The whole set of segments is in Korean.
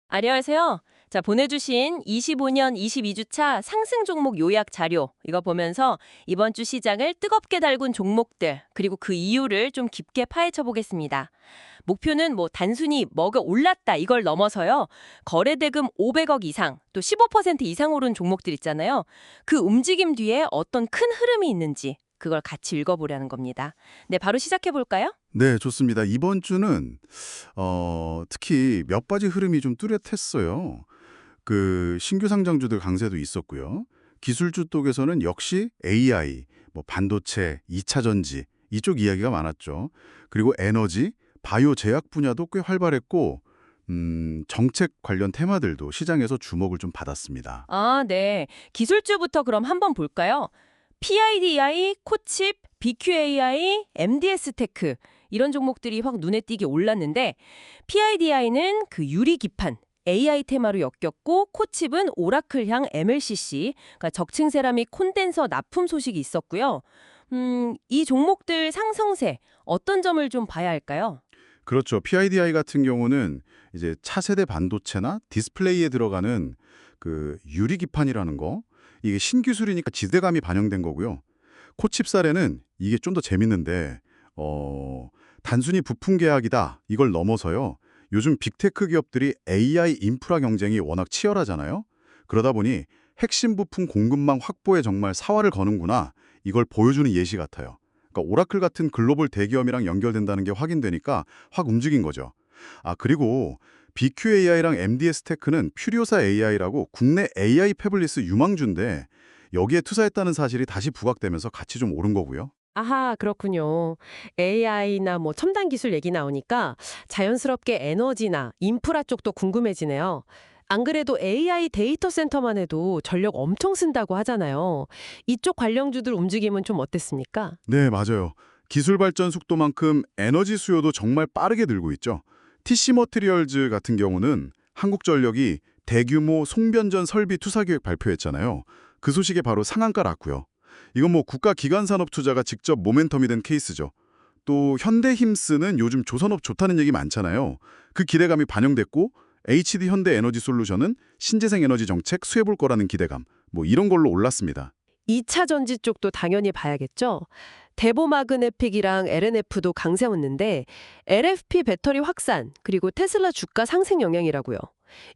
안녕하세요. 자, 보내주신 25년 22주차 상승 종목 요약 자료 이거 보면서 이번 주 시장을 뜨겁게 달군 종목들 그리고 그 이유를 좀 깊게 파헤쳐 보겠습니다. 목표는 뭐 단순히 뭐가 올랐다 이걸 넘어서요. 거래 대금 500억 이상 또 15% 이상 오른 종목들 있잖아요. 그 움직임 뒤에 어떤 큰 흐름이 있는지 그걸 같이 읽어보려는 겁니다. 네, 바로 시작해 볼까요? 네, 좋습니다. 이번 주는 특히 몇 가지 흐름이 좀 뚜렷했어요. 그 신규 상장주들 강세도 있었고요. 기술주 쪽에서는 역시 AI, 뭐 반도체, 2차 전지 이쪽 이야기가 많았죠. 그리고 에너지, 바이오 제약 분야도 꽤 활발했고 정책 관련 테마들도 시장에서 주목을 좀 받았습니다. 아, 네. 기술주부터 그럼 한번 볼까요? PIDI, 코칩, BQAI, MDS테크 이런 종목들이 확 눈에 띄게 올랐는데 PIDI는 그 유리 기판, AI 테마로 엮였고 코칩은 오라클향 MLCC, 그러니까 적층 세라믹 콘덴서 납품 소식이 있었고요. 이 종목들 상승세 어떤 점을 좀 봐야 할까요? 그렇죠. PIDI 같은 경우는 이제 차세대 반도체나 디스플레이에 들어가는 그 유리 기판이라는 거, 이게 신기술이니까 지대감이 반영된 거고요. 코칩 사례는 이게 좀 더 재밌는데 단순히 부품 계약이다 이걸 넘어서요. 요즘 빅테크 기업들이 AI 인프라 경쟁이 워낙 치열하잖아요. 그러다 보니 핵심 부품 공급망 확보에 정말 사활을 거는구나 이걸 보여주는 예시 같아요. 그러니까 오라클 같은 글로벌 대기업이랑 연결된다는 게 확인되니까 확 움직인 거죠. 아, 그리고 BQAI랑 MDS테크는 퓨리오사 AI라고 국내 AI 패블리스 유망주인데 여기에 투자했다는 사실이 다시 부각되면서 같이 좀 오른 거고요. 아하, 그렇군요. AI나 뭐 첨단 기술 얘기 나오니까 자연스럽게 에너지나 인프라 쪽도 궁금해지네요. 안 그래도 AI 데이터 센터만 해도 전력 엄청 쓴다고 하잖아요. 이쪽 관련주들 움직임은 좀 어땠습니까? 네, 맞아요. 기술 발전 속도만큼 에너지 수요도 정말 빠르게 늘고 있죠. TC 머티리얼즈 같은 경우는 한국전력이 대규모 송변전 설비 투자 계획 발표했잖아요. 그 소식에 바로 상한가 났고요. 이건 뭐 국가 기관 산업 투자가 직접 모멘텀이 된 케이스죠. 또 현대힘스는 요즘 조선업 좋다는 얘기 많잖아요. 그 기대감이 반영됐고 HD 현대 에너지 솔루션은 신재생 에너지 정책 수혜볼 거라는 기대감, 뭐 이런 걸로 올랐습니다. 2차 전지 쪽도 당연히 봐야겠죠. 대보마그네픽이랑 LNF도 강세였는데 LFP 배터리 확산 그리고 테슬라 주가 상승 영향이라고요.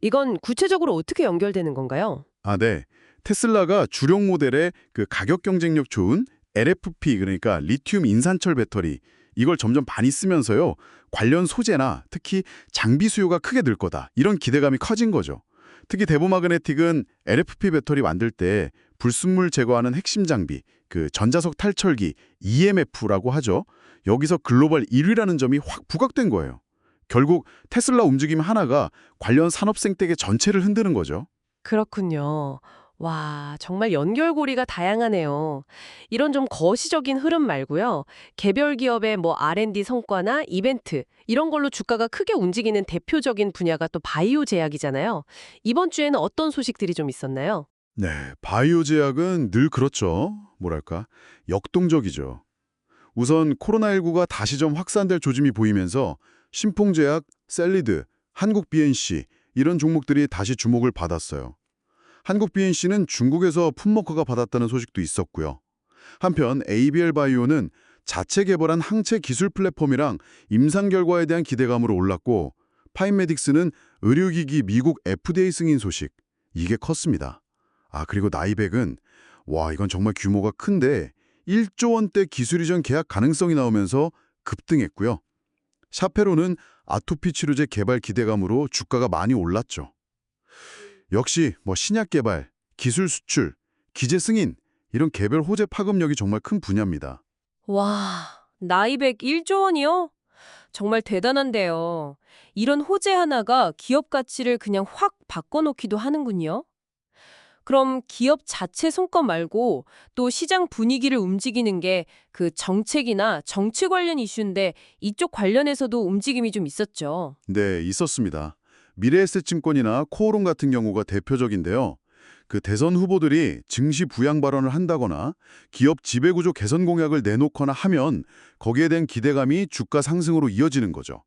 이건 구체적으로 어떻게 연결되는 건가요? 아, 네. 테슬라가 주력 모델의 그 가격 경쟁력 좋은 LFP, 그러니까 리튬 인산철 배터리 이걸 점점 많이 쓰면서요. 관련 소재나 특히 장비 수요가 크게 늘 거다. 이런 기대감이 커진 거죠. 특히 대보마그네틱은 LFP 배터리 만들 때 불순물 제거하는 핵심 장비, 그 전자석 탈철기 EMF라고 하죠. 여기서 글로벌 1위라는 점이 확 부각된 거예요. 결국 테슬라 움직임 하나가 관련 산업 생태계 전체를 흔드는 거죠. 그렇군요. 와, 정말 연결고리가 다양하네요. 이런 좀 거시적인 흐름 말고요. 개별 기업의 뭐 R&D 성과나 이벤트, 이런 걸로 주가가 크게 움직이는 대표적인 분야가 또 바이오 제약이잖아요. 이번 주에는 어떤 소식들이 좀 있었나요? 네, 바이오 제약은 늘 그렇죠. 뭐랄까, 역동적이죠. 우선 코로나19가 다시 좀 확산될 조짐이 보이면서 신풍제약, 셀리드, 한국 BNC 이런 종목들이 다시 주목을 받았어요. 한국 BNC는 중국에서 품목허가 받았다는 소식도 있었고요. 한편 ABL 바이오는 자체 개발한 항체 기술 플랫폼이랑 임상 결과에 대한 기대감으로 올랐고, 파인메딕스는 의료기기 미국 FDA 승인 소식, 이게 컸습니다. 아, 그리고 나이백은 와, 이건 정말 규모가 큰데 1조 원대 기술 이전 계약 가능성이 나오면서 급등했고요. 샤페로는 아토피 치료제 개발 기대감으로 주가가 많이 올랐죠. 역시 뭐 신약 개발, 기술 수출, 기재 승인 이런 개별 호재 파급력이 정말 큰 분야입니다. 와, 나이백 1조 원이요? 정말 대단한데요. 이런 호재 하나가 기업 가치를 그냥 확 바꿔놓기도 하는군요. 그럼 기업 자체 성과 말고 또 시장 분위기를 움직이는 게 그 정책이나 정치 관련 이슈인데 이쪽 관련해서도 움직임이 좀 있었죠. 네, 있었습니다. 미래에셋증권이나 코오롱 같은 경우가 대표적인데요. 그 대선 후보들이 증시 부양 발언을 한다거나 기업 지배구조 개선 공약을 내놓거나 하면 거기에 대한 기대감이 주가 상승으로 이어지는 거죠.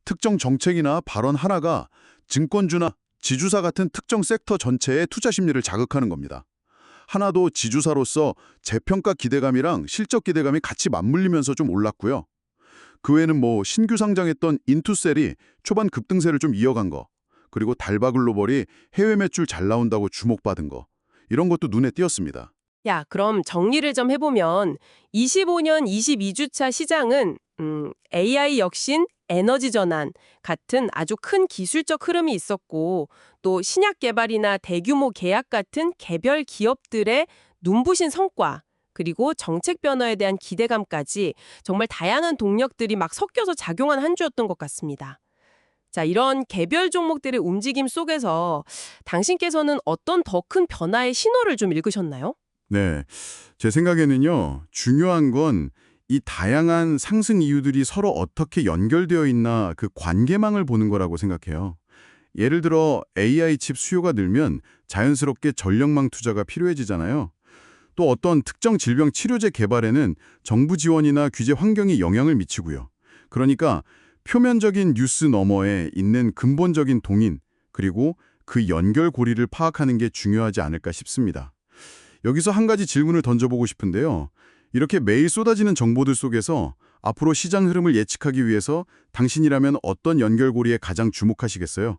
특정 정책이나 발언 하나가 증권주나 지주사 같은 특정 섹터 전체의 투자 심리를 자극하는 겁니다. 하나도 지주사로서 재평가 기대감이랑 실적 기대감이 같이 맞물리면서 좀 올랐고요. 그 외에는 뭐 신규 상장했던 인투셀이 초반 급등세를 좀 이어간 거, 그리고 달바글로벌이 해외 매출 잘 나온다고 주목받은 거, 이런 것도 눈에 띄었습니다. 야, 그럼 정리를 좀 해보면 25년 22주차 시장은 AI 혁신, 에너지 전환 같은 아주 큰 기술적 흐름이 있었고 또 신약 개발이나 대규모 계약 같은 개별 기업들의 눈부신 성과 그리고 정책 변화에 대한 기대감까지 정말 다양한 동력들이 막 섞여서 작용한 한 주였던 것 같습니다. 자, 이런 개별 종목들의 움직임 속에서 당신께서는 어떤 더 큰 변화의 신호를 좀 읽으셨나요? 네, 제 생각에는요, 중요한 건 이 다양한 상승 이유들이 서로 어떻게 연결되어 있나 그 관계망을 보는 거라고 생각해요. 예를 들어 AI 칩 수요가 늘면 자연스럽게 전력망 투자가 필요해지잖아요. 또 어떤 특정 질병 치료제 개발에는 정부 지원이나 규제 환경이 영향을 미치고요. 그러니까 표면적인 뉴스 너머에 있는 근본적인 동인, 그리고 그 연결고리를 파악하는 게 중요하지 않을까 싶습니다. 여기서 한 가지 질문을 던져보고 싶은데요. 이렇게 매일 쏟아지는 정보들 속에서 앞으로 시장 흐름을 예측하기 위해서 당신이라면 어떤 연결고리에 가장 주목하시겠어요?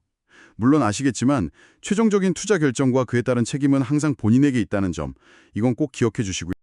물론 아시겠지만 최종적인 투자 결정과 그에 따른 책임은 항상 본인에게 있다는 점, 이건 꼭 기억해 주시고요.